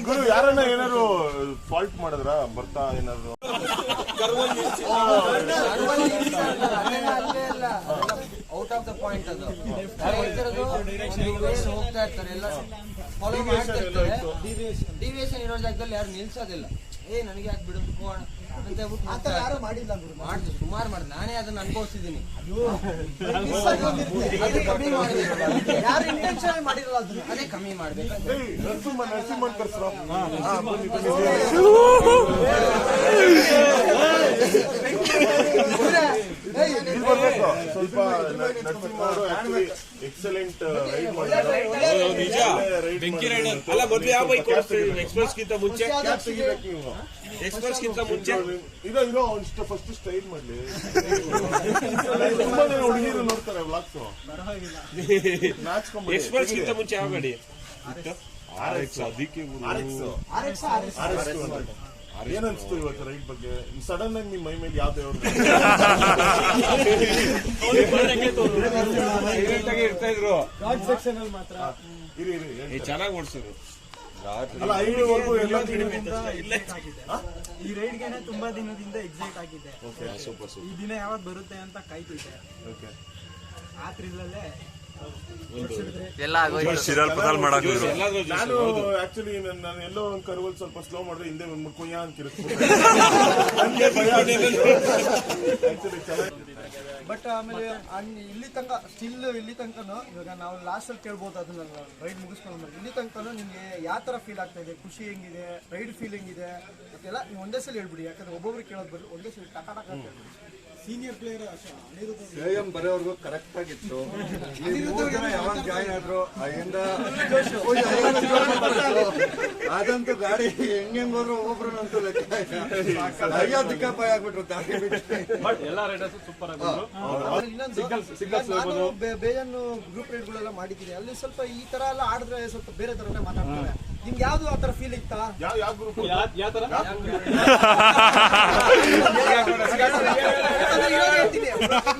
ಗುರು ಯಾರನ್ನ ಏನಾದ್ರು ಫಾಲ್ಟ್ ಮಾಡಿದ್ರ ಬರ್ತಾ ಏನಾದ್ರು ಔಟ್ ಆಫ್ ದ ಪಾಯಿಂಟ್ ಅದು ಹೋಗ್ತಾ ಇರ್ತಾರೆ ಎಲ್ಲ ಫಾಲೋ ಮಾಡ್ತಾ ಇರ್ತಾರೆ. ಡಿವಿಯೇಷನ್ ಇರೋ ಜಾಗದಲ್ಲಿ ಯಾರು ನಿಲ್ಸೋದಿಲ್ಲ. ನನಗೆ ಯಾಕೆ ಬಿಡು ಹೋಗೋಣ ಅಂತ ಹೇಳ್ಬಿಟ್ಟು ಯಾರು ಮಾಡಿಲ್ಲ. ಮಾಡಿದ್ರು, ಸುಮಾರು ಮಾಡಿದ್ರು. ನಾನೇ ಅದನ್ನ ಅನುಭವಿಸಿದ್ದೀನಿ. ಅದೇ ಕಮ್ಮಿ ಮಾಡಬೇಕು. ಯಾರು ಇಂಟೆನ್ಷನ್ ಮಾಡಿರಲ್ಲ ಅದನ್ನ ಅದೇ ಕಮ್ಮಿ ಮಾಡ್ಬೇಕು. ಸ್ವಲ್ಪ ಎಕ್ಸಲೆಂಟ್ ರೈಡ್ ಮಾಡಿದ್ದಾರೆ. ಬೆಂಕಿ ರೈಡರ್ ಅಲ್ಲ. ಮೊದಲು ಯಾವ ಬೈಕ್ ಎಕ್ಸ್ಪ್ರೆಸ್ ಗಿಂತ ಮುಂಚೆ ಎಕ್ಸ್ಪ್ರೆಸ್ ಗಿಂತ ಮುಂಚೆ ಇದು ಫಸ್ಟ್ ಸ್ಟೈಲ್ ಮಾಡ್ಲಿ. ತುಂಬಾ ಜನ ಹುಡುಗಿರು ನೋಡ್ತಾರೆ ವ್ಲಾಗ್ಸ್. ಎಕ್ಸ್ಪ್ರೆಸ್ ಗಿಂತ ಮುಂಚೆ ಯಾವ ಗಾಡಿ? ಅದಕ್ಕೆ ಏನನ್ಸ್ತು ಇವತ್ತು ರೈಡ್ ಬಗ್ಗೆ? ಸಡನ್ ಆಗಿ ನಿಮ್ ಮೈ ಮೇಲೆ ಯಾವ ದೇವ್ರು ಇರ್ತಾ ಇದ್ರು ಚೆನ್ನಾಗಿ ಓಡಿಸಿದ್ರು. ಅಲ್ಲ, ಈ ರೈಡ್ಗೆ ತುಂಬಾ ದಿನದಿಂದ ಎಕ್ಸೈಟ್ ಆಗಿದೆ. ಈ ದಿನ ಯಾವತ್ ಬರುತ್ತೆ ಅಂತ ಕಾಯ್ತಿದ್ದೆ. ಆ ಥ್ರಿಲ್ಲಲ್ಲೇ ನಾನು ಆಕ್ಚುಲಿ ನಾನು ಎಲ್ಲೋ ಒಂದು ಕರ್ವಲ್ ಸ್ವಲ್ಪ ಸ್ಲೋ ಮಾಡಿದ್ರೆ ಹಿಂದೆ ಮುಕ್ಕೊಯ್ಯ ಅಂತ ಬಟ್ ಆಮೇಲೆ ಇಲ್ಲಿ ತನಕ ಸ್ಟಿಲ್ ಇಲ್ಲಿ ತನಕನು ಇವಾಗ ನಾವು ಲಾಸ್ಟ್ ಅಲ್ಲಿ ಕೇಳ್ಬೋದು ಅದನ್ನ ರೈಡ್ ಮುಗಿಸ್ಕೊಂಡು ಇಲ್ಲಿ ತನಕನು ನಿಮ್ಗೆ ಯಾವ ತರ ಫೀಲ್ ಆಗ್ತಾ ಇದೆ, ಖುಷಿ ಹೆಂಗಿದೆ, ರೈಡ್ ಫೀಲ್ ಹೆಂಗಿದೆ ಮತ್ತೆಲ್ಲ ನೀವು ಒಂದೇ ಸಲ ಹೇಳ್ಬಿಡಿ. ಯಾಕಂದ್ರೆ ಒಬ್ಬೊಬ್ರು ಕೇಳೋದು ಬರೀ ಒಂದೇ ಸಲ ಟಕಾಟಕ ಅಂತ ಸೀನಿಯರ್ ಪ್ಲೇಯರ್ ಎಂ ಬರೋವರೆಗೂ ಕರೆಕ್ಟ್ ಆಗಿತ್ತು. ಯಾವಾಗ ಜಾಯ್ನ್ ಆದ್ರು ಅದಂತೂ ಗಾಡಿ ಹೆಂಗ್ ಹೋದ್ರು ಒಬ್ಬೊಬ್ರು ಅಂತೂ ಲೆಕ್ಕ ಅಯ್ಯೋ ದಿಕ್ಕಾಪಾಯ ಆಗ್ಬಿಟ್ರು. ಎಲ್ಲ ರೈಡರ್ಸ್ ಸೂಪರ್ ನಾನು ಬೇಜಾನು ಗ್ರೂಪ್ ರೈಡ್ಗಳೆಲ್ಲ ಮಾಡಿದ್ದೀನಿ. ಅಲ್ಲಿ ಸ್ವಲ್ಪ ಈ ತರ ಎಲ್ಲ ಆಡಿದ್ರೆ ಸ್ವಲ್ಪ ಬೇರೆ ತರನೇ ಮಾತಾಡ್ತಾರೆ. ನಿಮ್ಗೆ ಯಾವ್ದು ಆ ತರ ಫೀಲ್ ಇತ್ತಾ?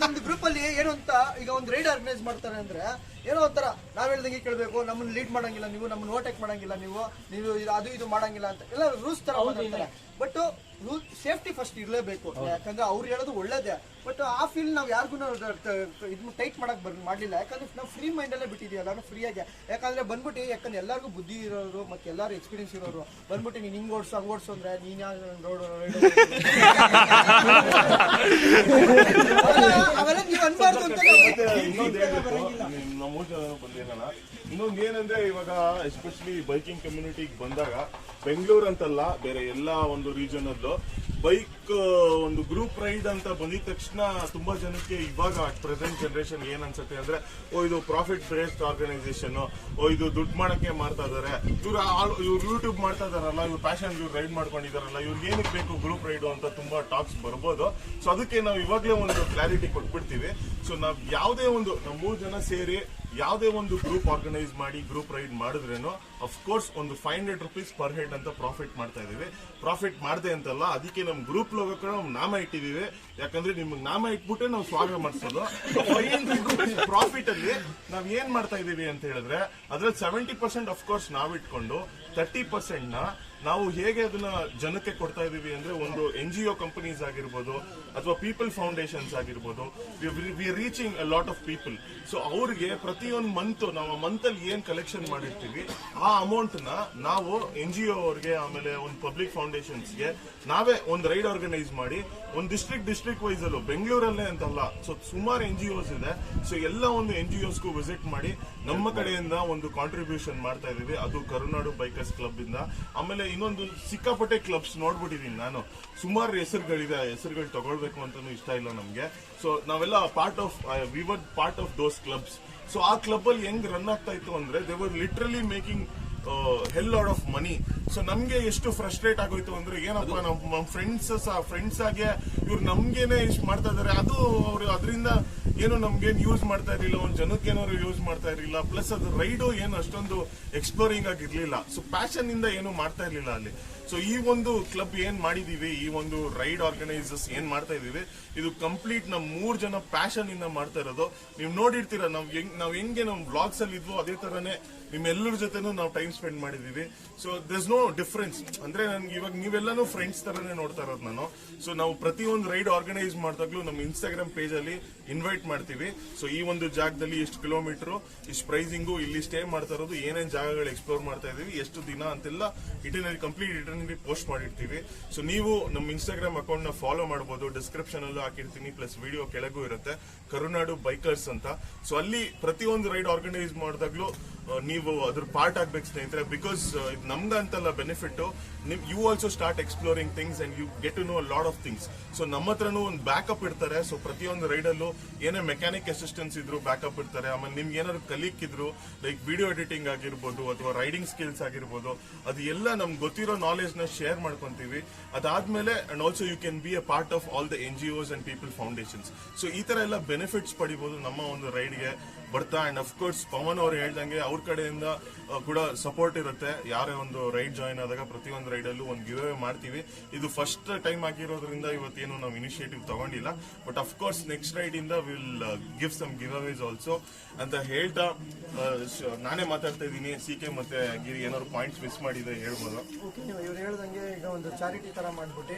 ನಮ್ದು ಗ್ರೂಪ್ ಅಲ್ಲಿ ಏನು ಅಂತ ಈಗ ಒಂದು ರೈಡ್ ಆರ್ಗನೈಸ್ ಮಾಡ್ತಾರೆ ಅಂದ್ರೆ ಏನೋ ಒಂಥರ ನಾವ್ ಹೇಳ್ದಂಗೆ ಕೇಳ್ಬೇಕು, ನಮ್ಮನ್ನ ಲೀಡ್ ಮಾಡಂಗಿಲ್ಲ ನೀವು, ನಮ್ಮನ್ನ ಓವರ್ಟೇಕ್ ಮಾಡಂಗಿಲ್ಲ ನೀವು ಅದು ಇದು ಮಾಡಂಗಿಲ್ಲ ಅಂತ ಎಲ್ಲ ರೂಲ್ಸ್ ತರ ಮಾತಾಡ್ತಾರೆ. ಬಟ್ ರೂಲ್ ಸೇಫ್ಟಿ ಫಸ್ಟ್ ಇರಲೇಬೇಕು. ಯಾಕಂದ್ರೆ ಅವ್ರು ಹೇಳೋದು ಒಳ್ಳೇದೇ. ಬಟ್ ಆ ಫೀಲ್ ನಾವು ಯಾರಿಗೂ ಇದನ್ನ ಟೈಟ್ ಮಾಡಕ್ ಮಾಡ್ಲಿಲ್ಲ. ಯಾಕಂದ್ರೆ ನಾವು ಫ್ರೀ ಮೈಂಡ್ ಅಲ್ಲೇ ಬಿಟ್ಟಿದೀವಿ. ನಾನು ಫ್ರೀ ಆಗಿ ಯಾಕಂದ್ರೆ ಬಂದ್ಬಿಟ್ಟು ಯಾಕಂದ್ರೆ ಎಲ್ಲರಿಗೂ ಬುದ್ಧಿ ಇರೋರು ಮತ್ತೆ ಎಲ್ಲಾರು ಎಕ್ಸ್ಪೀರಿಯನ್ಸ್ ಇರೋರು ಬಂದ್ಬಿಟ್ಟು ನೀನ್ ಹಿಂಗ್ ಓಡಿಸು ಹಂಗ್ ಓಡಿಸು ಅಂದ್ರೆ ನೀನ್ ಅವೆಲ್ಲ ನೀವು ಅನ್ಬಾರ್ದು ಅಂತ. ಇನ್ನೊಂದು ಏನಂದ್ರೆ ಇವಾಗ ಎಸ್ಪೆಷಲಿ ಬೈಕಿಂಗ್ ಕಮ್ಯುನಿಟಿಗೆ ಬಂದಾಗ ಬೆಂಗಳೂರು ಅಂತಲ್ಲ ಬೇರೆ ಎಲ್ಲ ಒಂದು ರೀಜನ್ ಅಲ್ಲೂ ಬೈಕ್ ಒಂದು ಗ್ರೂಪ್ ರೈಡ್ ಅಂತ ಬಂದಿದ ತಕ್ಷಣ ತುಂಬಾ ಜನಕ್ಕೆ ಇವಾಗ ಪ್ರೆಸೆಂಟ್ ಜನರೇಷನ್ ಏನ್ ಅನ್ಸುತ್ತೆ ಅಂದ್ರೆ ಇದು ಪ್ರಾಫಿಟ್ ಬೇಸ್ಡ್ ಆರ್ಗನೈಸೇಷನ್, ಇದು ದುಡ್ಡು ಮಾಡಕ್ಕೆ ಮಾಡ್ತಾ ಇದಾರೆ, ಇವ್ರು ಯೂಟ್ಯೂಬ್ ಮಾಡ್ತಾ ಇದಾರಲ್ಲ, ಇವ್ರು ಪ್ಯಾಷನ್ ಇವ್ರು ರೈಡ್ ಮಾಡ್ಕೊಂಡಿದಾರಲ್ಲ, ಇವ್ರಿಗೆ ಏನಕ್ಕೆ ಬೇಕು ಗ್ರೂಪ್ ರೈಡ್ ಅಂತ ತುಂಬಾ ಟಾಕ್ಸ್ ಬರ್ಬೋದು. ಸೊ ಅದಕ್ಕೆ ನಾವು ಇವಾಗಲೇ ಒಂದು ಕ್ಲಾರಿಟಿ ಕೊಟ್ಬಿಡ್ತೀವಿ. ಸೊ ನಾವ್ ಯಾವುದೇ ಒಂದು ನಾವು 3 ಜನ ಸೇರಿ ಯಾವುದೇ ಒಂದು ಗ್ರೂಪ್ ಆರ್ಗನೈಸ್ ಮಾಡಿ ಗ್ರೂಪ್ ರೈಡ್ ಮಾಡಿದ್ರೇನು ಅಫ್ಕೋರ್ಸ್ ಒಂದು 500 rupees ಪರ್ ಹೆಡ್ ಅಂತ ಪ್ರಾಫಿಟ್ ಮಾಡ್ತಾ ಇದೀವಿ. ಪ್ರಾಫಿಟ್ ಮಾಡದೆ ಅಂತಲ್ಲ, ಅದಕ್ಕೆ ನಮ್ ಗ್ರೂಪ್ ಲೋಗೋ ಕೂಡ ನಾಮ ಇಟ್ಟಿದೀವಿ. ಯಾಕಂದ್ರೆ ನಿಮ್ಗೆ ನಾಮ ಇಟ್ಬಿಟ್ಟೆ ನಾವು ಸ್ವಾಗತ ಮಾಡಿಸೋದು. ಪ್ರಾಫಿಟ್ ಅಲ್ಲಿ ನಾವ್ ಏನ್ ಮಾಡ್ತಾ ಇದೀವಿ ಅಂತ ಹೇಳಿದ್ರೆ ಅದ್ರಲ್ಲಿ 70% ಅಫ್ಕೋರ್ಸ್ ನಾವ್ ಇಟ್ಕೊಂಡು 30% ನಾವು ಹೇಗೆ ಅದನ್ನ ಜನಕ್ಕೆ ಕೊಡ್ತಾ ಇದೀವಿ ಅಂದ್ರೆ ಒಂದು NGO ಕಂಪನೀಸ್ ಆಗಿರ್ಬೋದು ಅಥವಾ ಪೀಪಲ್ ಫೌಂಡೇಶನ್ಸ್ ಆಗಿರ್ಬೋದು, we are reaching a lot of people. So ಅವ್ರಿಗೆ ಪ್ರತಿಯೊಂದು ನಾವು ಮಂತ್ ಅಲ್ಲಿ ಏನ್ ಕಲೆಕ್ಷನ್ ಮಾಡಿರ್ತೀವಿ ಆ ಅಮೌಂಟ್ ನ ನಾವು NGO ಅವ್ರಿಗೆ ಆಮೇಲೆ ಒಂದು ಪಬ್ಲಿಕ್ ಫೌಂಡೇಶನ್ಸ್ಗೆ ನಾವೇ ಒಂದು ರೈಡ್ ಆರ್ಗನೈಸ್ ಮಾಡಿ ಒಂದು ಡಿಸ್ಟ್ರಿಕ್ಟ್ ವೈಸ್ ಅಲ್ಲೂ ಬೆಂಗಳೂರಲ್ಲೇ ಅಂತಲ್ಲ, ಸೊ ಸುಮಾರು NGOs ಇದೆ. ಸೊ ಎಲ್ಲ ಒಂದು NGOಸ್ಗೂ ವಿಸಿಟ್ ಮಾಡಿ ನಮ್ಮ ಕಡೆಯಿಂದ ಒಂದು ಕಾಂಟ್ರಿಬ್ಯೂಷನ್ ಮಾಡ್ತಾ ಇದೀವಿ. ಅದು ಕರುನಾಡು ಬೈಕರ್ಸ್ ಕ್ಲಬ್ ಇಂದ. ಆಮೇಲೆ ಇನ್ನೊಂದು ಸಿಕ್ಕಾಪಟ್ಟೆ ಕ್ಲಬ್ಸ್ ನೋಡ್ಬಿಟ್ಟಿದೀನಿ ನಾನು, ಸುಮಾರು ಹೆಸರುಗಳಿದೆ. ಹೆಸರುಗಳು ತಗೊಳ್ಬೇಕು ಅಂತಾನು ಇಷ್ಟ ಇಲ್ಲ ನಮ್ಗೆ. ಸೊ ನಾವೆಲ್ಲ we were part of those clubs. So ಆ ಕ್ಲಬ್ ಅಲ್ಲಿ ಹೆಂಗ್ ರನ್ ಆಗ್ತಾ ಇತ್ತು ಅಂದ್ರೆ they were literally making hell lot of money. So ನಮ್ಗೆ ಎಷ್ಟು ಫ್ರಸ್ಟ್ರೇಟ್ ಆಗೋಯ್ತು ಅಂದ್ರೆ ಏನಪ್ಪಾ ನಮ್ಮ ಫ್ರೆಂಡ್ಸ್ ಆಗಿ ಇವ್ರು ನಮ್ಗೇನೆ ಇಷ್ಟು ಮಾಡ್ತಾ ಇದಾರೆ, ಅದು ಅವ್ರು ಅದರಿಂದ ಏನು ನಮ್ಗೇನು ಯೂಸ್ ಮಾಡ್ತಾ ಇರ್ಲಿಲ್ಲ, ಒಂದ್ ಜನಕ್ಕೇನಾದ್ರು ಯೂಸ್ ಮಾಡ್ತಾ ಇರ್ಲಿಲ್ಲ. ಪ್ಲಸ್ ಅದು ರೈಡು ಏನು ಅಷ್ಟೊಂದು ಎಕ್ಸ್ಪ್ಲೋರಿಂಗ್ ಆಗಿರ್ಲಿಲ್ಲ. ಸೊ ಪ್ಯಾಷನ್ ಇಂದ ಏನು ಮಾಡ್ತಾ ಇರ್ಲಿಲ್ಲ ಅಲ್ಲಿ. ಸೊ ಈ ಒಂದು ಕ್ಲಬ್ ಏನ್ ಮಾಡಿದೀವಿ, ಈ ಒಂದು ರೈಡ್ ಆರ್ಗನೈಸರ್ಸ್ ಏನ್ ಮಾಡ್ತಾ ಇದೀವಿ, ಇದು ಕಂಪ್ಲೀಟ್ ನಮ್ 3 ಜನ ಪ್ಯಾಷನ್ ಇಂದ ಮಾಡ್ತಾ ಇರೋದು. ನೀವು ನೋಡಿರ್ತೀರ ನಾವ್ ಹೆಂಗೆ ನಮ್ ಬ್ಲಾಗ್ಸ್ ಅಲ್ಲಿ ಇದ್ವೋ ಅದೇ ತರನೇ ನಿಮ್ಮೆಲ್ಲರ ಜೊತೆನೂ ನಾವು ಟೈಮ್ ಸ್ಪೆಂಡ್ ಮಾಡಿದೀವಿ. So there's no difference. ಅಂದ್ರೆ ನನ್ಗೆ ಇವಾಗ ನೀವೆಲ್ಲಾನು ಫ್ರೆಂಡ್ಸ್ ತರನೇ ನೋಡ್ತಾ ಇರೋದು ನಾನು. ಸೊ ನಾವು ಪ್ರತಿಯೊಂದು ರೈಡ್ ಆರ್ಗನೈಸ್ ಮಾಡಿದಾಗ್ಲೂ ನಮ್ಮ ಇನ್ಸ್ಟಾಗ್ರಾಮ್ ಪೇಜ್ ಅಲ್ಲಿ ಇನ್ವೈಟ್ ಮಾಡ್ತೀವಿ. ಸೊ ಈ ಒಂದು ಜಾಗದಲ್ಲಿ ಎಷ್ಟು ಕಿಲೋಮೀಟರ್, ಇಷ್ಟು ಪ್ರೈಸಿಂಗು, ಇಲ್ಲಿ ಸ್ಟೇ ಮಾಡ್ತಾ ಇರೋದು, ಏನೇನ್ ಜಾಗಗಳು ಎಕ್ಸ್ಪ್ಲೋರ್ ಮಾಡ್ತಾ ಇದೀವಿ, ಎಷ್ಟು ದಿನ ಅಂತೆಲ್ಲ ಕಂಪ್ಲೀಟ್ ಇಟರ್ನರಿ ಪೋಸ್ಟ್ ಮಾಡಿರ್ತೀವಿ. ಸೊ ನೀವು ನಮ್ಮ ಇನ್ಸ್ಟಾಗ್ರಾಮ್ ಅಕೌಂಟ್ ನ ಫಾಲೋ ಮಾಡಬಹುದು. ಡಿಸ್ಕ್ರಿಪ್ಷನ್ ಅಲ್ಲೂ ಹಾಕಿರ್ತೀನಿ, ಪ್ಲಸ್ ವಿಡಿಯೋ ಕೆಳಗೂ ಇರುತ್ತೆ, ಕರುನಾಡು ಬೈಕರ್ಸ್ ಅಂತ. ಸೊ ಅಲ್ಲಿ ಪ್ರತಿಯೊಂದು ರೈಡ್ ಆರ್ಗನೈಸ್ ಮಾಡಿದಾಗ್ಲೂ ನೀವು ಅದ್ರ ಪಾರ್ಟ್ ಆಗ್ಬೇಕು ಸ್ನೇಹಿತರೆ. ಬಿಕಾಸ್ ಇದು ನಮ್ಗಂತಲ್ಲ benefit, you also start exploring things and you get to know lot of things. So ನಮ್ಮ ಹತ್ರನೂ ಒಂದು ಬ್ಯಾಕಪ್ ಇರ್ತಾರೆ. ಸೊ ಪ್ರತಿಯೊಂದು ರೈಡಲ್ಲೂ ಏನೇ ಮೆಕ್ಯಾನಿಕ್ ಅಸಿಸ್ಟೆನ್ಸ್ ಇದ್ರು ಬ್ಯಾಕಪ್ ಇರ್ತಾರೆ. ಆಮೇಲೆ ನಿಮ್ಗೆ ಏನಾದ್ರು ಕಲಿಕಿದ್ರು, ಲೈಕ್ ವಿಡಿಯೋ ಎಡಿಟಿಂಗ್ ಆಗಿರ್ಬೋದು ಅಥವಾ ರೈಡಿಂಗ್ ಸ್ಕಿಲ್ಸ್ ಆಗಿರ್ಬೋದು, ಅದು ಎಲ್ಲ ನಮ್ಗೆ ಗೊತ್ತಿರೋ ನಾಲೆಜ್ ನ ಶೇರ್ ಮಾಡ್ಕೊಂತೀವಿ. ಅದಾದ್ಮೇಲೆ and also you can be a part of all the NGOs and people foundations. So ಈ ತರ ಎಲ್ಲ ಬೆನಿಫಿಟ್ಸ್ ಪಡಿಬಹುದು ನಮ್ಮ ಒಂದು ರೈಡ್ಗೆ ಬರ್ತಾ. ಅಂಡ್ ಅಫ್ಕೋರ್ಸ್ ಪವನ್ ಅವ್ರು ಹೇಳ್ದಂಗೆ ಅವ್ರ ಕಡೆಯಿಂದ ಕೂಡ ಸಪೋರ್ಟ್ ಇರುತ್ತೆ. ಯಾರೇ ಒಂದು ರೈಡ್ ಜಾಯಿನ್ ಆದಾಗ ಪ್ರತಿಯೊಂದು ರೈಡಲ್ಲೂ ಒಂದು ಗಿವ್ ಅವೇ ಮಾಡ್ತೀವಿ. ಇದು ಫಸ್ಟ್ ಟೈಮ್ ಆಗಿರೋದ್ರಿಂದ ಇವತ್ತೇನು ನಾವು ಇನಿಷಿಯೇಟಿವ್ ತಗೊಂಡಿಲ್ಲ. ಬಟ್ ಅಫ್ಕೋರ್ಸ್ ನೆಕ್ಸ್ಟ್ ರೈಡ್ ಇಂದ will give some giveaways also ಅಂತ ಹೇಳ್ತಾ ನಾನೇ ಮಾತಾಡ್ತಾ ಇದ್ದೀನಿ. CK ಮತ್ತೆ ಗಿರಿ ಏನಾದ್ರು ಪಾಯಿಂಟ್ಸ್ ಮಿಸ್ ಮಾಡಿದೆ ಹೇಳ್ಬೋದು. ಓಕೆ, ನೀವು ಇವ್ರು ಹೇಳ್ದಂಗೆ ಈಗ ಒಂದು ಚಾರಿಟಿ ತರ ಮಾಡ್ಬಿಟ್ಟು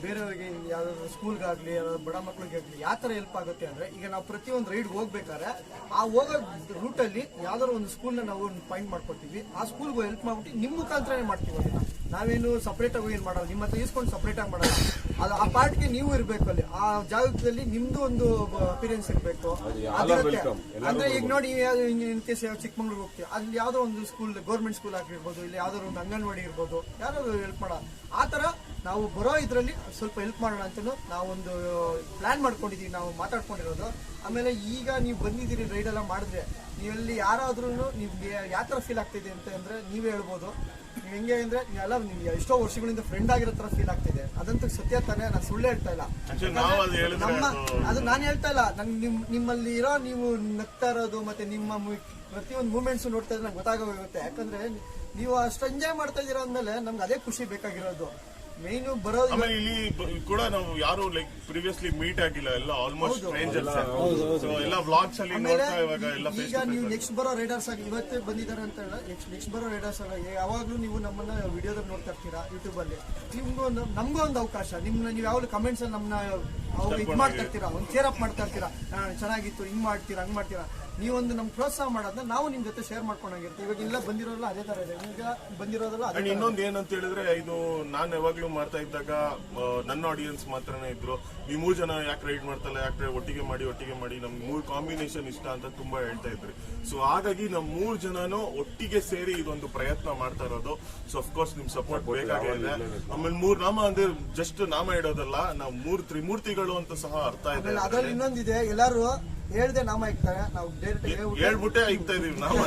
ಬೇರೆಯವರಿಗೆ ಯಾವ್ದಾದ್ರು ಸ್ಕೂಲ್ಗಾಗ್ಲಿ ಯಾವ್ದಾದ್ರು ಬಡ ಮಕ್ಳಿಗಾಗ್ಲಿ ಯಾವ ತರ ಹೆಲ್ಪ್ ಆಗುತ್ತೆ ಅಂದ್ರೆ, ಈಗ ನಾವು ಪ್ರತಿಯೊಂದು ರೈಡ್ ಹೋಗ್ಬೇಕಾದ್ರೆ ಆ ಹೋಗೋ ರೂಟ್ ಅಲ್ಲಿ ಯಾವ್ದಾದ್ರು ಒಂದು ಸ್ಕೂಲ್ ನಾವು ಪಾಯಿಂಟ್ ಮಾಡ್ಕೊಡ್ತೀವಿ. ಆ ಸ್ಕೂಲ್ಗೂ ಹೆಲ್ಪ್ ಮಾಡ್ಬಿಟ್ಟು ನಿಮ್ಮ ಮುಖಾಂತರನೇ ಮಾಡ್ತೀವಿ. ಅದನ್ನ ನಾವೇನು ಸಪರೇಟ್ ಆಗಿ ಏನ್ ಮಾಡಲ್ಲ, ನಿಮ್ಮ ಹತ್ರ ಇಸ್ಕೊಂಡು ಸಪರೇಟ್ ಆಗಿ ಮಾಡಲ್ಲ. ಅದು ಆ ಪಾರ್ಟ್ಗೆ ನೀವು ಇರ್ಬೇಕು, ಅಲ್ಲಿ ಆ ಜಾಗದಲ್ಲಿ ನಿಮ್ದು ಒಂದು ಅಪಿರಿಯನ್ಸ್ ಇರ್ಬೇಕು. ಅಂದ್ರೆ ಈಗ ನೋಡಿ, ಇನ್ ಕೇಸ್ ಚಿಕ್ಕಮಂಗ್ಳೂರ್ ಹೋಗ್ತೀವಿ, ಅಲ್ಲಿ ಯಾವ್ದೋ ಒಂದು ಸ್ಕೂಲ್, ಗೌರ್ಮೆಂಟ್ ಸ್ಕೂಲ್ ಆಗಿರ್ಬೋದು, ಇಲ್ಲಿ ಯಾವ್ದಾದ್ರು ಒಂದು ಅಂಗನವಾಡಿ ಇರ್ಬೋದು, ಯಾರು ಹೆಲ್ಪ್ ಮಾಡೋ ಆ ತರ ನಾವು ಬರೋ ಇದ್ರಲ್ಲಿ ಸ್ವಲ್ಪ ಹೆಲ್ಪ್ ಮಾಡೋಣ ಅಂತ ನಾವೊಂದು ಪ್ಲಾನ್ ಮಾಡ್ಕೊಂಡಿದೀವಿ, ನಾವು ಮಾತಾಡ್ಕೊಂಡಿರೋದು. ಆಮೇಲೆ ಈಗ ನೀವು ಬಂದಿದ್ದೀರಿ ರೈಡ್ ಎಲ್ಲ ಮಾಡಿದ್ರೆ, ನೀವಲ್ಲಿ ಯಾರಾದ್ರೂ ನಿಮ್ಗೆ ಯಾವ ತರ ಫೀಲ್ ಆಗ್ತಿದೆ ಅಂತ ಅಂದ್ರೆ ನೀವೇ ಹೇಳ್ಬೋದು. ನೀವು ಹೆಂಗೆ ಅಂದ್ರೆ ನೀವೆಲ್ಲ ನಿಮ್ಗೆ ಎಷ್ಟೋ ವರ್ಷಗಳಿಂದ ಫ್ರೆಂಡ್ ಆಗಿರೋ ತರ ಫೀಲ್ ಆಗ್ತಿದೆ. ಅದಂತೂ ಸತ್ಯ ತಾನೇ, ನಾನು ಸುಳ್ಳು ಹೇಳ್ತಾ ಇಲ್ಲ. ಅದು ನಾನು ಹೇಳ್ತಾ ಇಲ್ಲ, ನಂಗೆ ನಿಮ್ಮಲ್ಲಿ ಇರೋ ನೀವು ನಗ್ತಾ ಇರೋದು ಮತ್ತೆ ನಿಮ್ಮ ಪ್ರತಿಯೊಂದು ಮೂಮೆಂಟ್ಸ್ ನೋಡ್ತಾ ಇದ್ರೆ ನಂಗೆ ಗೊತ್ತಾಗೋಗುತ್ತೆ. ಯಾಕಂದ್ರೆ ನೀವು ಅಷ್ಟು ಎಂಜಾಯ್ ಮಾಡ್ತಾ ಇದೀರ ಅಂದ್ಮೇಲೆ ನಮ್ಗೆ ಅದೇ ಖುಷಿ ಬೇಕಾಗಿರೋದು. ಮೇನ್ ಬರೋದು ಆಮೇಲೆ ಇಲ್ಲಿ ಕೂಡ ನಾವು ಯಾರು ಲೈಕ್ ಪ್ರಿವಿಯಸ್ಲಿ ಮೀಟ್ ಆಗಿಲ್ಲ, ಎಲ್ಲ ಆಲ್ಮೋಸ್ಟ್ ಸ್ಟ್ರೇಂಜರ್ಸ್. ಎಲ್ಲ ವ್ಲಾಗ್ಸ್ ಅಲ್ಲಿ ನೋಡ್ತಾ ಇವಾಗ ಎಲ್ಲ ಈಗ ನೀವು ನೆಕ್ಸ್ಟ್ ಬರೋ ರೈಡರ್ಸ್ ಆಗಿ ಇವತ್ತೇ ಬಂದಿದ್ದಾರೆ ಅಂತ ಹೇಳ, ನೆಕ್ಸ್ಟ್ ಬರೋ ರೈಡರ್ಸ್ ಆಗಿ ಯಾವಾಗ್ಲೂ ನೀವು ನಮ್ಮನ್ನ ವಿಡಿಯೋದಲ್ಲಿ ನೋಡ್ತಾ ಇರ್ತೀರಾ ಯೂಟ್ಯೂಬ್ ಅಲ್ಲಿ. ನಿಮ್ಗೂ ನಮ್ಗೂ ಒಂದು ಅವಕಾಶ, ನಿಮ್ನ ನೀವು ಯಾವಾಗಲೂ ಕಮೆಂಟ್ಸ್ ಅಲ್ಲಿ ನಮ್ಮನ್ನ ಇದು ಮಾಡ್ತಾ ಇರ್ತೀರಾ, ಒಂದು ಚೇರ್ ಅಪ್ ಮಾಡ್ತಾ ಇರ್ತೀರಾ, ಚೆನ್ನಾಗಿತ್ತು, ಹಿಂಗ್ ಮಾಡ್ತೀರಾ, ಹಂಗ್ ಮಾಡ್ತೀರಾ. ನೀವೊಂದು ನಮ್ಗೆ ಪ್ರೋತ್ಸಾಹ ಮಾಡೋದನ್ನ ನಾವು ನಿಮ್ ಜೊತೆ ಶೇರ್ ಮಾಡ್ಕೊಂಡಾಗಿರ್ತೀವಿ. ಇವಾಗ ಇಲ್ಲ ಬಂದಿರೋಲ್ಲ ಅದೇ ತರ ಇದೆ, ಈಗ ಬಂದಿರೋದಲ್ಲ. ಇನ್ನೊಂದು ಏನಂತ ಹೇಳಿದ್ರೆ, ಇದು ನಾನು ಯಾವಾಗ್ಲೂ ಮಾಡ್ತಾ ಇದ್ದಾಗ ನನ್ನ ಆಡಿಯನ್ಸ್ ಮಾತ್ರನೇ ಇದ್ರು. ಈ 3 ಜನ ಯಾಕೆ ರೈಡ್ ಮಾಡ್ತಲ್ಲ, ಯಾಕೆ ಒಟ್ಟಿಗೆ ಮಾಡಿ ನಮ್ಗೆ 3 ಕಾಂಬಿನೇಷನ್ ಇಷ್ಟ ಅಂತ ತುಂಬಾ ಹೇಳ್ತಾ ಇದ್ರಿ. ಸೊ ಹಾಗಾಗಿ ನಮ್ 3 ಜನನು ಒಟ್ಟಿಗೆ ಸೇರಿ ಇದೊಂದು ಪ್ರಯತ್ನ ಮಾಡ್ತಾ ಇರೋದು. ಸೊ ಅಫ್ಕೋರ್ಸ್ ನಿಮ್ ಸಪೋರ್ಟ್ ಬೇಕಾಗಿದೆ. ಆಮೇಲೆ 3 ನಾಮ ಅಂದ್ರೆ ಜಸ್ಟ್ ನಾಮ ಇಡೋದಲ್ಲ, ನಾವು 3 ತ್ರಿಮೂರ್ತಿಗಳು ಅಂತ ಸಹ ಅರ್ಥ ಇದೆ. ಅದ್ರಲ್ಲಿ ಇನ್ನೊಂದಿದೆ, ಎಲ್ಲಾರು ಹೇಳ್ದೆ ನಾಮ ಇಕ್ತಾರೆ, ನಾವು ಹೇಳ್ಬಿಟ್ಟೆ ಇಕ್ತಾ ಇದೀವಿ ನಾಮ.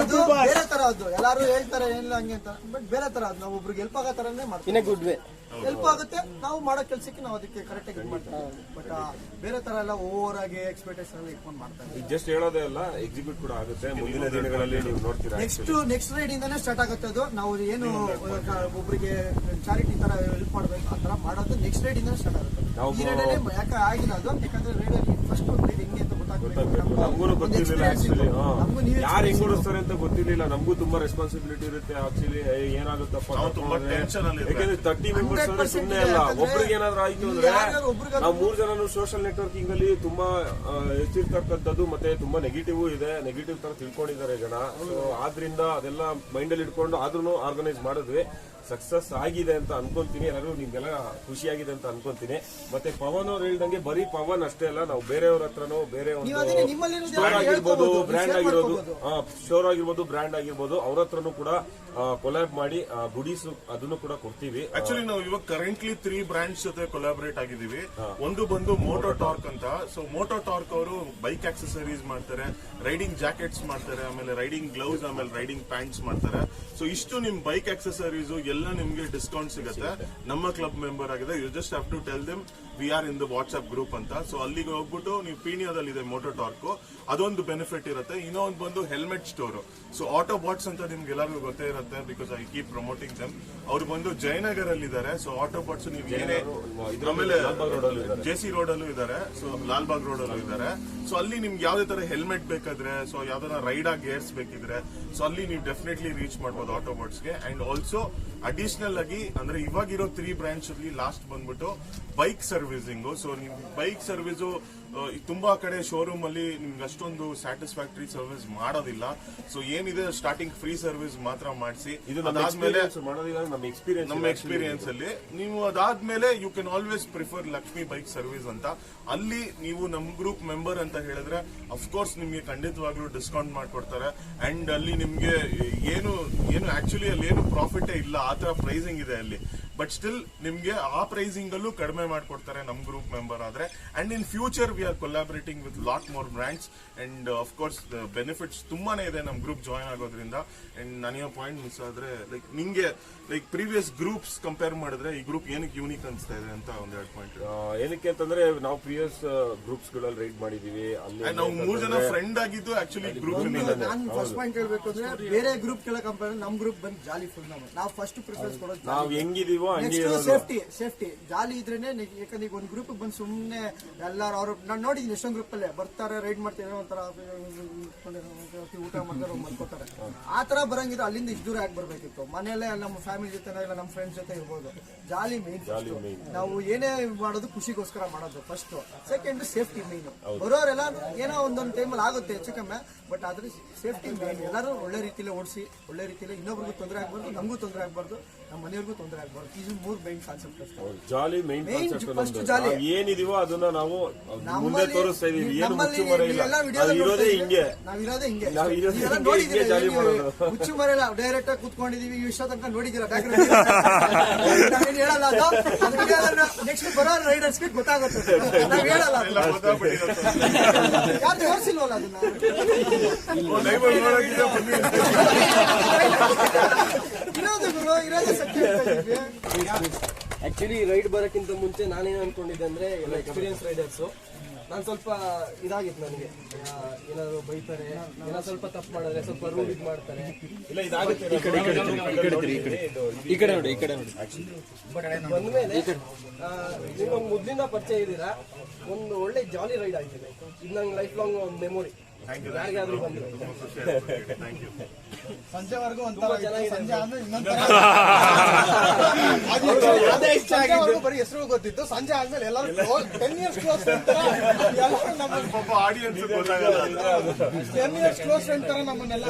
ಅದು ಬೇರೆ ತರ, ಅದು ಎಲ್ಲಾರು ಹೇಳ್ತಾರೆ ಏನಿಲ್ಲ ಹಂಗೆ ಅಂತ, ಬಟ್ ಬೇರೆ ತರ ಅದು ನಾವು ಒಬ್ರಿಗೆ ಹೆಲ್ಪ್ ಆಗೋ ತರನೇ ಮಾಡ್ತೀವಿ. ಗುಡ್ ವೇ ಹೆಲ್ಪ್ ಆಗುತ್ತೆ, ನಾವು ಮಾಡೋ ಕೆಲಸಕ್ಕೆ ನಾವು ಅದಕ್ಕೆ ಕರೆಕ್ಟ್ ಆಗಿ ಮಾಡ್ತೀವಿ. ಬಟ್ ಬೇರೆ ತರ ಎಲ್ಲ ಓವರ್ ಆಗಿ ಎಕ್ಸ್ಪೆಕ್ಟೇಷನ್ ಎಲ್ಲ ಇಟ್ಕೊಂಡು ಮಾಡ್ತಾರೆ. ಜಸ್ಟ್ ಹೇಳೋದೇ ಅಲ್ಲ, ಎಕ್ಸಿಕ್ಯೂಟ್ ಕೂಡ ಆಗುತ್ತೆ ಮುಂದಿನ ದಿನಗಳಲ್ಲಿ. ನೀವು ನೋಡ್ತೀರಾ, ನೆಕ್ಸ್ಟ್ ರೈಡ್ ಇಂದಾನೆ ಸ್ಟಾರ್ಟ್ ಆಗುತ್ತೆ ಅದು. ನಾವು ಏನು ಒಬ್ಬರಿಗೆ ಚಾರಿಟಿ ತರ ಹೆಲ್ಪ್ ಮಾಡ್ಬೇಕು ಆ ತರ ಮಾಡೋದು ನೆಕ್ಸ್ಟ್ ರೈಡ್ ಇಂದಾನೆ ಸ್ಟಾರ್ಟ್ ಆಗುತ್ತೆ. ಈ ರೈಡ್ ಯಾಕೆ ಆಗಿಲ್ಲ ಅದು, ಯಾಕಂದ್ರೆ ರೈಡ್ ಫಸ್ಟ್ ರೈಡ್ ಹೆಂಗೆ ಅಂತ ಗೊತ್ತಾಗಬೇಕು. ನಮಗೂ ಗೊತ್ತಿರ್ಲಿಲ್ಲ ಆಕ್ಚುಲಿ, ಯಾರು ಹೆಂಗ್ ಓಡಿಸ್ತಾರೆ ಅಂತ ಗೊತ್ತಿರ್ಲಿಲ್ಲ. ನಮಗೂ ತುಂಬಾ ರೆಸ್ಪಾನ್ಸಿಬಿಲಿಟಿ ಇರುತ್ತೆ ಆಕ್ಚುಲಿ. ಏನಾಗುತ್ತಪ್ಪ, ಯಾಕಂದ್ರೆ 30 ಮೆಂಬರ್ಸ್ ಅಂದ್ರೆ ಸುಮ್ಮನೆ ಅಲ್ಲ. ಒಬ್ರಿಗೆ ಏನಾದ್ರು ಆಯ್ತು ಅಂದ್ರೆ ನಾವು 3 ಜನನು ಸೋಷಿಯಲ್ ನೆಟ್ವರ್ಕಿಂಗ್ ಅಲ್ಲಿ ತುಂಬಾ ಹೆಚ್ಚಿರ್ತಕ್ಕಂಥದ್ದು, ಮತ್ತೆ ತುಂಬಾ ನೆಗೆಟಿವ್ ಇದೆ, ನೆಗೆಟಿವ್ ತರ ತಿಳ್ಕೊಂಡಿದ್ದಾರೆ ಜನ. ಸೊ ಆದ್ರಿಂದ ಅದೆಲ್ಲ ಮೈಂಡ್ ಅಲ್ಲಿ ಇಟ್ಕೊಂಡು ಆದ್ರೂ ಆರ್ಗನೈಸ್ ಮಾಡಿದ್ವಿ. ಸಕ್ಸಸ್ ಆಗಿದೆ ಅಂತ ಅನ್ಕೊಂತೀನಿ. ಎಲ್ಲರೂ ನಿಮ್ಗೆಲ್ಲ ಖುಷಿಯಾಗಿದೆ ಅಂತ ಅನ್ಕೊಂತೀನಿ. ಮತ್ತೆ ಪವನ್ ಅವ್ರು ಹೇಳ್ದಂಗೆ ಬರೀ ಪವನ್ ಅಷ್ಟೇ ಅಲ್ಲ, ನಾವು ಬೇರೆಯವ್ರ ಹತ್ರನೂ ಬೇರೆ ಒಂದು ಸ್ಟೋರ್ ಆಗಿರ್ಬೋದು, ಬ್ರ್ಯಾಂಡ್ ಆಗಿರೋದು, ಸ್ಟೋರ್ ಆಗಿರ್ಬೋದು, ಬ್ರ್ಯಾಂಡ್ ಆಗಿರ್ಬೋದು, ಅವ್ರ ಹತ್ರನೂ ಕೂಡ ಕೊಲಾಬ್ ಮಾಡಿ ಗುಡೀಸ್ ಅದನ್ನು ಕೂಡ ಕೊಡ್ತೀವಿ. ಆಕ್ಚುಲಿ ನಾವು ಇವಾಗ ಕರೆಂಟ್ಲಿ 3 ಬ್ರ್ಯಾಂಡ್ಸ್ ಜೊತೆ ಕೊಲಾಬರೇಟ್ ಆಗಿದ್ದೀವಿ. ಒಂದು ಬಂದು ಮೋಟೋ ಟಾರ್ಕ್ ಅಂತ. ಸೊ ಮೋಟೋ ಟಾರ್ಕ್ ಅವರು ಬೈಕ್ ಆಕ್ಸೆಸರೀಸ್ ಮಾಡ್ತಾರೆ, ರೈಡಿಂಗ್ ಜಾಕೆಟ್ಸ್ ಮಾಡ್ತಾರೆ, ಆಮೇಲೆ ರೈಡಿಂಗ್ ಗ್ಲೌಸ್, ಆಮೇಲೆ ರೈಡಿಂಗ್ ಪ್ಯಾಂಟ್ಸ್ ಮಾಡ್ತಾರೆ. ಸೊ ಇಷ್ಟು ನಿಮ್ ಬೈಕ್ ಆಕ್ಸೆಸರೀಸ್ ಎಲ್ಲ ನಿಮ್ಗೆ ಡಿಸ್ಕೌಂಟ್ ಸಿಗುತ್ತೆ. ನಮ್ಮ ಕ್ಲಬ್ ಮೆಂಬರ್ ಆಗಿದೆ. You just have to tell them we are in the WhatsApp group ಅಂತ. ಸೊ ಅಲ್ಲಿಗೆ ಹೋಗ್ಬಿಟ್ಟು ನೀವು ಪೀಣಿಯಾದಲ್ಲಿ ಇದೆ ಮೋಟೋ ಟಾರ್ಕ್, ಅದೊಂದು ಬೆನಿಫಿಟ್ ಇರುತ್ತೆ. ಇನ್ನೊಂದು ಬಂದು helmet store. So auto bots ಅಂತ ನಿಮ್ಗೆ ಎಲ್ಲರಿಗೂ ಗೊತ್ತೇ ಇರುತ್ತೆ, ಬಿಕಾಸ್ ಐ ಕೀಪ್ ಪ್ರಮೋಟಿಂಗ್ ದಮ್. ಅವ್ರು ಬಂದು ಜಯನಗರ್ ಅಲ್ಲಿ ಇದ್ದಾರೆ. ಸೊ ಆಟೋ ಬಾಟ್ಸ್ ನೀವು ಏನೇ, ಆಮೇಲೆ ಜೆಸಿ ರೋಡ್ ಅಲ್ಲೂ ಇದ್ದಾರೆ, ಸೊ ಲಾಲ್ಬಾಗ್ ರೋಡ್ ಅಲ್ಲೂ ಇದ್ದಾರೆ. ಸೊ ಅಲ್ಲಿ ನಿಮ್ಗೆ ಯಾವ್ದೇ ತರ ಹೆಲ್ಮೆಟ್ ಬೇಕಾದ್ರೆ, ಸೊ ಯಾವ್ದಾರ ರೈಡ್ ಆಗಿ ಗೇರ್ಸ್ ಬೇಕಿದ್ರೆ, ಸೊ ಅಲ್ಲಿ ನೀವು ಡೆಫಿನೆಟ್ಲಿ ರೀಚ್ ಮಾಡ್ಬೋದು ಆಟೋ ಬಾಟ್ಸ್ಗೆ. ಅಂಡ್ ಆಲ್ಸೋ ಅಡಿಷನಲ್ ಆಗಿ ಅಂದ್ರೆ ಇವಾಗಿರೋ 3 ಬ್ರಾಂಚ್ ಅಲ್ಲಿ ಲಾಸ್ಟ್ ಬಂದ್ಬಿಟ್ಟು ಬೈಕ್ ಸರ್ವಿಸಿಂಗು. ಸೊ ನೀವು ಬೈಕ್ ಸರ್ವಿಸು ತುಂಬಾ ಕಡೆ ಶೋರೂಮ್ ಅಲ್ಲಿ ನಿಮ್ಗೆ ಅಷ್ಟೊಂದು ಸ್ಯಾಟಿಸ್ಫ್ಯಾಕ್ಟರಿ ಸರ್ವಿಸ್ ಮಾಡೋದಿಲ್ಲ. ಸೊ ಏನಿದೆ ಸ್ಟಾರ್ಟಿಂಗ್ ಫ್ರೀ ಸರ್ವಿಸ್ ಮಾತ್ರ ಮಾಡಿಸಿ, ಅದಾದ್ಮೇಲೆ ನಮ್ಮ ಎಕ್ಸ್ಪೀರಿಯನ್ಸ್ ಅಲ್ಲಿ ನೀವು ಅದಾದ್ಮೇಲೆ you can always prefer Lakshmi bike service ಅಂತ. ಅಲ್ಲಿ ನೀವು ನಮ್ ಗ್ರೂಪ್ ಮೆಂಬರ್ ಅಂತ ಹೇಳಿದ್ರೆ ಅಫ್ಕೋರ್ಸ್ ನಿಮ್ಗೆ ಖಂಡಿತವಾಗ್ಲೂ ಡಿಸ್ಕೌಂಟ್ ಮಾಡ್ಕೊಡ್ತಾರೆ. ಅಂಡ್ ಅಲ್ಲಿ ನಿಮ್ಗೆ ಏನು ಆಕ್ಚುಲಿ ಅಲ್ಲಿ ಏನು ಪ್ರಾಫಿಟ್ ಇಲ್ಲ, ಆ ತರ ಪ್ರೈಸಿಂಗ್ ಇದೆ ಅಲ್ಲಿ. ಬಟ್ ಸ್ಟಿಲ್ ನಿಮ್ಗೆ ಆ ಪ್ರೈಸಿಂಗ್ ಅಲ್ಲೂ ಕಡಿಮೆ ಮಾಡ್ಕೊಡ್ತಾರೆ ನಮ್ ಗ್ರೂಪ್ ಮೆಂಬರ್ ಆದ್ರೆ. And in future we are collaborating with lot more brands. And of course benefits ತುಂಬಾನೇ ಇದೆ ನಮ್ ಗ್ರೂಪ್ ಜಾಯ್ನ್ ಆಗೋದ್ರಿಂದ. ಅಂಡ್ ನನಗೆ ಪಾಯಿಂಟ್ ಮಿಸ್ ಆದ್ರೆ ಲೈಕ್ ನಿಂಗೆ ಲೈಕ್ ಪ್ರೀವಿಯಸ್ ಗ್ರೂಪ್ಸ್ ಕಂಪೇರ್ ಮಾಡಿದ್ರೆ ಈ ಗ್ರೂಪ್ ಏನಕ್ಕೆ ಯೂನಿಕ್ ಅನ್ಸ್ತಾ ಇದೆ ಅಂತ ಒಂದೆರಡು ಪಾಯಿಂಟ್. ಏನಕ್ಕೆ ಅಂತಂದ್ರೆ ನಾವು ಪ್ರೀವಿಯಸ್ ಗ್ರೂಪ್ಸ್ ಗಳಲ್ಲಿ ರೈಡ್ ಮಾಡಿದೀವಿ. ಅಲ್ಲಿ ನಾವು 3 ಜನ ಫ್ರೆಂಡ್ ಆಗಿದ್ದು ಆಕ್ಚುಲಿ ಗ್ರೂಪ್. ನಾನು ಫಸ್ಟ್ ಪಾಯಿಂಟ್ ಹೇಳ್ಬೇಕು ಅಂದ್ರೆ ಬೇರೆ ಗ್ರೂಪ್ ಕೆಳ ಕಂಪೇರ್ ನಮ್ ಗ್ರೂಪ್ ಬಂದು ಜಾಲಿ ಫುಲ್. ನಾವು ಫಸ್ಟ್ ಪ್ರಿಫರೆನ್ಸ್ ಕೊಡೋದು ನಾವು ಹೆಂಗಿದೀವೋ ಹಂಗೆ ಸೇಫ್ಟಿ ಜಾಲಿ ಇದ್ರೇನೆ. ಯಾಕಂದ್ರೆ ಈಗ ಒಂದ್ ಗ್ರೂಪ್ ಬಂದು ಸುಮ್ನೆ ಎಲ್ಲಾರು ಅವ್ರು ನಾನು ನೋಡಿದೀನಿ ಎಷ್ಟೊಂದು ಗ್ರೂಪ್ ಅಲ್ಲೇ ಬರ್ತಾರೆ, ರೈಡ್ ಮಾಡ್ತಾರೆ, ಒಂಥರ ಊಟ ಮಾಡ್ತಾರೆ, ಮಾಡ್ಕೋತಾರೆ. ಆ ತರ ಬರಂಗಿದ್ರೆ ಅಲ್ಲಿಂದ ಇಷ್ಟು ದೂರ ಯಾಕೆ ಬರ್ಬೇಕಿತ್ತು? ಮನೆಯಲ್ಲೇ ನಮ್ಮ ಫ್ಯಾಮಿಲಿ ಜೊತೆ ಇಲ್ಲ ನಮ್ಮ ಫ್ರೆಂಡ್ಸ್ ಜೊತೆ ಇರ್ಬೋದು. Jolly main. ನಾವು ಏನೇ ಮಾಡೋದು ಖುಷಿಗೋಸ್ಕರ ಮಾಡೋದು ಫಸ್ಟ್. Second safety main. ಬರೋರೆಲ್ಲ ಏನೋ ಒಂದೊಂದು ಟೈಮಲ್ಲಿ ಆಗುತ್ತೆ ಹೆಚ್ಚು ಕಮ್ಮಿ, ಬಟ್ ಆದ್ರೆ ಸೇಫ್ಟಿ ಮೇನ್. ಎಲ್ಲರೂ ಒಳ್ಳೆ ರೀತಿಯಲ್ಲಿ ಓಡಿಸಿ, ಒಳ್ಳೆ ರೀತಿಯಲ್ಲಿ ಇನ್ನೊಬ್ರಿಗೂ ತೊಂದರೆ ಆಗ್ಬಾರ್ದು, ನಮಗೂ ತೊಂದರೆ ಆಗ್ಬಾರ್ದು, ನಮ್ಮ ಮನೆಯವ್ರಿಗೂ ತೊಂದರೆ ಆಗ್ಬಾರ್ದು. ಇದು 3 ಮೈನ್ ಕಾನ್ಸೆಪ್ಟ್ ಅಷ್ಟೇ. ಜಾಲಿ ಮೈನ್ ಫಸ್ಟ್ ಜಾಲಿ ಏನಿದೀವೋ ಅದನ್ನ ನಾವು ಮುಂದೆ ತೋರಿಸ್ತಾ ಇದೀವಿ. ಏನು ಮುಚ್ಚುಮರೆ ಇಲ್ಲ, ಇರೋದೇ ಹಿಂಗೆ, ನಾವಿರೋದೇ ಹಿಂಗೆ. ಜಾಲಿ ಮಾಡೋದು. ಮುಚ್ಚುಮರೆ ಇಲ್ಲ, ಡೈರೆಕ್ಟ್ ಆಗಿ ಕೂತ್ಕೊಂಡಿದೀವಿ. ಈ ವಿಷಯ ತನಕ ನೋಡಿದ್ದೀರಾ ನಾವೇನು ಹೇಳಲ್ಲ. ಅದು ನೆಕ್ಸ್ಟ್ ಬರೋ ರೈಡರ್ಸ್ಗೆ ಗೊತ್ತಾಗುತ್ತೆ. ನಾವ್ ಹೇಳಲ್ಲ, ಯಾರು ತೋರಿಸಿಲ್ವಲ್ಲ ಅದನ್ನ. ಇರೋದು ಗುರು, ಇರೋದೇ ಸತ್ಯ. ಆಕ್ಚುಲಿ ರೈಡ್ ಬರೋಕ್ಕಿಂತ ಮುಂಚೆ ನಾನೇನು ಅನ್ಕೊಂಡಿದ್ದೆ ಅಂದ್ರೆ ಎಲ್ಲ ಎಕ್ಸ್ಪೀರಿಯನ್ಸ್ ರೈಡರ್ಸ್. ನಾನು ಸ್ವಲ್ಪ ಇದಾಗಿತ್ತು ನನಗೆ, ಏನಾದ್ರು ಬೈತಾರೆ, ಏನೋ ಸ್ವಲ್ಪ ತಪ್ಪು ಮಾಡಿದ್ರೆ ಸ್ವಲ್ಪ ರೂಲ್ ಇದು ಮಾಡ್ತಾರೆ. ಇಲ್ಲ ಇದಾಗುತ್ತೆ. ಈ ಕಡೆ ನೋಡಿ. ಬಂದ್ಮೇಲೆ ನಿಮ್ಮ ಮೊದ್ಲಿಂದ ಪರಿಚಯ ಇದ್ದೀರಾ, ಒಂದು ಒಳ್ಳೆ ಜಾಲಿ ರೈಡ್ ಆಗ್ತಿದೆ. ಇದು ನಂಗೆ ಲೈಫ್ ಲಾಂಗ್ ಮೆಮೊರಿ. ಯಾರಿಗಾದ್ರೂ ಬಂದ್ರೆ ಸಂಜೆವರೆಗೂ ಬರೀ ಹೆಸರು ಗೊತ್ತಿತ್ತು. ಸಂಜೆ ಆದ್ಮೇಲೆ ಎಲ್ಲರೂ 10 years ಕ್ಲೋಸ್ ಫ್ರೆಂಡ್ ತರ ಆಡಿಯನ್ಸ್ ಗೊತ್ತಾಗಲ್ಲ. 10 years ಕ್ಲೋಸ್ ಫ್ರೆಂಡ್ ತರ ನಮ್ಮನ್ನೆಲ್ಲ